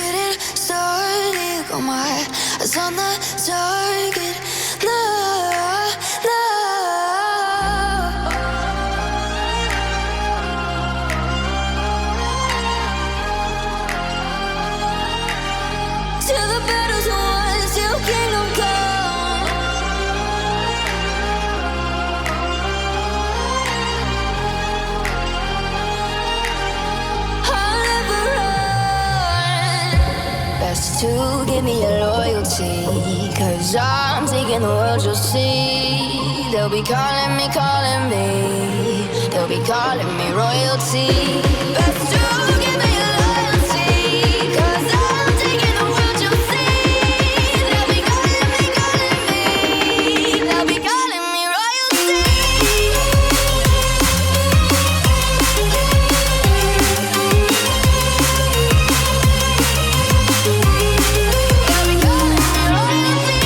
getting started. Got my eyes on the target. No, no. Till the battle's won, till kingdom come. I'll never run. Best to give me your loyalty, 'cause I'm taking the world, you'll see. They'll be calling me, they'll be calling me royalty. Best to give me your loyalty, 'cause I'm taking the world, you'll see. They'll be calling me, they'll be calling me royalty. They'll be calling me royalty.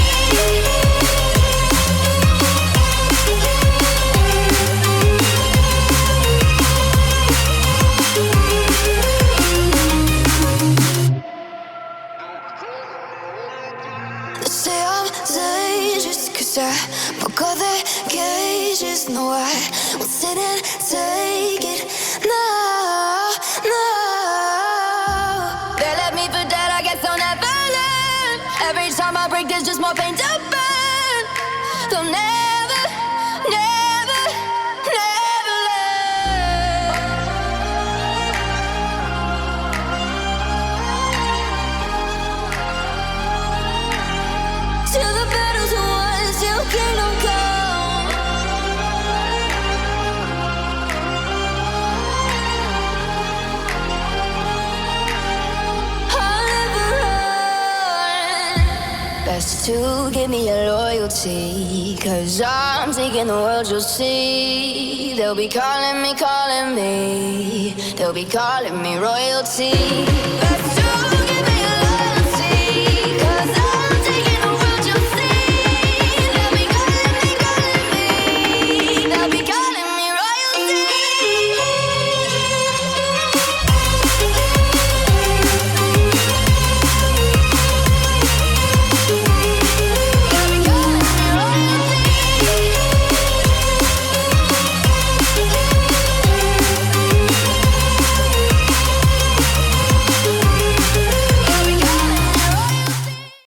They say I'm dangerous 'cause I broke all the cages. No, I won't sit and take it. No, no. They left me for dead, I guess I'll never learn. Every time I break, there's just more pain to burn. They'll never, never, never learn. Till the battle's won, till kingdom come. I'll never run. Best to give me your loyalty, 'cause I'm taking the world, you'll see. They'll be calling me, they'll be calling me royalty.